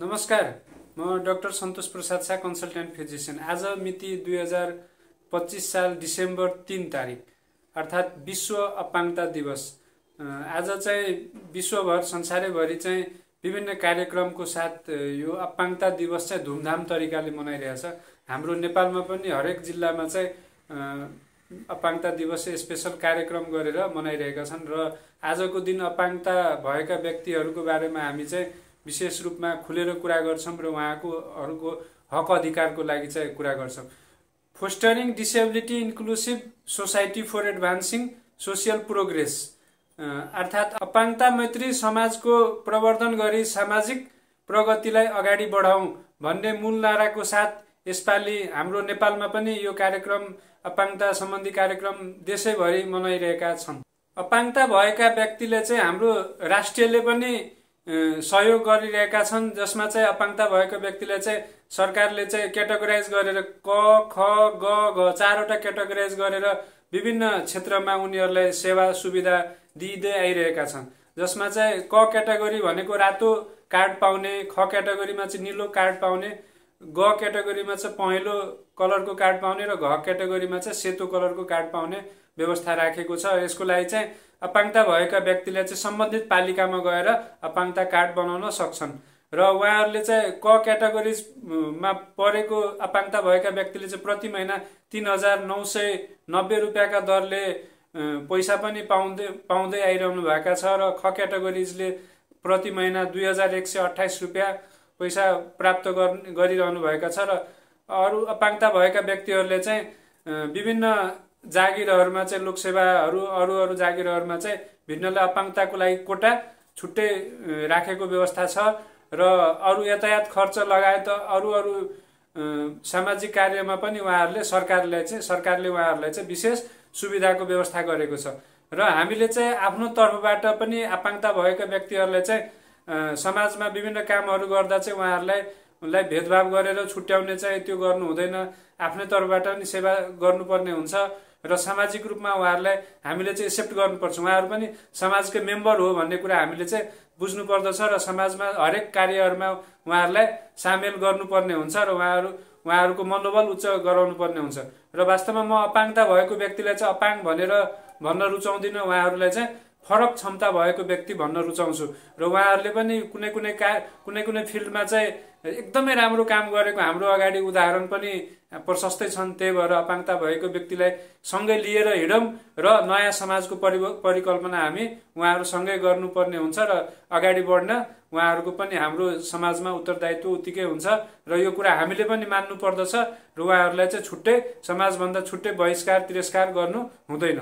नमस्कार, म डाक्टर सन्तोष Prasad Shah, consultant physician. आज मिति 2025 साल डिसेम्बर 3 तारिक अर्थात् विश्व अपाङ्गता दिवस। आज चाहिँ विश्वभर संसारैभरि चाहिँ विभिन्न कार्यक्रमको साथ यो अपाङ्गता दिवस चाहिँ धुमधाम तरिकाले मनाइरहेछ। हाम्रो नेपालमा पनि हरेक जिल्लामा चाहिँ अपाङ्गता दिवस स्पेशल कार्यक्रम गरेर मनाइरहेका छन् र आजको दिन अपाङ्गता भएका व्यक्तिहरूको बारेमा हामी चाहिँ विशेष रूपमा खुलेर कुरा गर्छौं र उहाँहरूको हक अधिकारको लागि चाहिँ कुरा गर्छौं। Fostering disability inclusive society for advancing social progress अर्थात् अपाङ्गता मैत्री समाजको प्रवर्धन गरी सामाजिक प्रगतिलाई अगाडि बढाउँ भन्ने मूल नाराको साथ यसपालि हाम्रो नेपालमा पनि यो कार्यक्रम अपाङ्गता सम्बन्धी कार्यक्रम देशैभरि मनाइरहेका छन्। अपाङ्गता भएका व्यक्तिले चाहिँ हाम्रो राष्ट्रियले पनि सहयोग गरिरहेका छन्, जसमा चाहिँ अपाङ्गता भएको व्यक्तिले चाहिँ सरकारले चाहिँ क्याटेगोराइज गरेर क ख ग घ चारवटा क्याटेगोराइज गरेर विभिन्न क्षेत्रमा उनीहरूलाई सेवा सुविधा दिँदै आइरहेका छन्। जसमा चाहिँ क क्याटेगोरी भनेको रातो कार्ड पाउने, ख क्याटेगोरीमा चाहिँ निलो कार्ड पाउने, ग क्याटेगोरीमा चाहिँ पहेँलो कलरको कार्ड पाउने र घ क्याटेगोरीमा चाहिँ सेतो कलरको कार्ड पाउने व्यवस्था राखेको छ। यसको लागि चाहिँ अपाङ्गता भएका व्यक्तिले चाहिँ सम्बन्धित पालिकामा गएर अपाङ्गता कार्ड बनाउन सक्छन् र उहाँहरूले चाहिँ क क्याटेगोरीमा परेको अपाङ्गता भएका व्यक्तिले चाहिँ प्रति महिना 3,990 रुपियाँका दरले पैसा पनि पाउँदै आइरहनु भएका छ र ख क्याटेगोरिजले प्रति महिना 2,128 रुपियाँ पैसा प्राप्त गरिरहनु भएका छ र अरू अपाङ्गता भएका व्यक्तिहरूले चाहिँ विभिन्न जागिरहरूमा चाहिँ लोकसेवाहरू अरू जागिरहरूमा चाहिँ भिन्नलाई अपाङ्गताको लागि कोटा छुट्टै राखेको व्यवस्था छ र अरू यातायात खर्च लगायत अरू सामाजिक कार्यमा पनि सरकारले उहाँहरूलाई चाहिँ विशेष सुविधाको व्यवस्था गरेको छ र हामीले चाहिँ आफ्नो तर्फबाट पनि अपाङ्गता भएका व्यक्तिहरूलाई चाहिँ समाजमा विभिन्न कामहरू गर्दा चाहिँ उहाँहरूलाई भेदभाव गरेर छुट्याउने चाहिँ त्यो गर्नु हुँदैन। आफ्नै तर्फबाट पनि सेवा गर्नुपर्ने हुन्छ र सामाजिक रूपमा उहाँहरूलाई हामीले चाहिँ एक्सेप्ट गर्नुपर्छ। उहाँहरू पनि समाजको मेम्बर हो भन्ने कुरा हामीले चाहिँ बुझ्नु पर्दछ र समाजमा हरेक कार्यहरूमा उहाँहरूलाई सामेल गर्नुपर्ने हुन्छ र उहाँहरूको मनोबल उच्च गराउनु पर्ने हुन्छ। र वास्तवमा म अपाङ्गता भएको व्यक्तिलाई चाहिँ अपाङ्ग भनेर भन्न रुचाउँदिनँ, उहाँहरूलाई चाहिँ फरक क्षमता भएको व्यक्ति भन्न रुचाउँछु र उहाँहरूले पनि कुनै फिल्डमा चाहिँ एकदमै राम्रो काम गरेको हाम्रो अगाडि उदाहरण पनि प्रशस्तै छन्। त्यही भएर अपाङ्गता भएको व्यक्तिलाई सँगै लिएर हिँडौँ र नयाँ समाजको परिकल्पना हामी उहाँहरूसँगै गर्नुपर्ने हुन्छ र अगाडि बढ्न उहाँहरूको पनि हाम्रो समाजमा उत्तरदायित्व उत्तिकै हुन्छ र यो कुरा हामीले पनि मान्नु पर्दछ र उहाँहरूलाई चाहिँ छुट्टै समाजभन्दा छुट्टै बहिष्कार तिरस्कार गर्नु हुँदैन।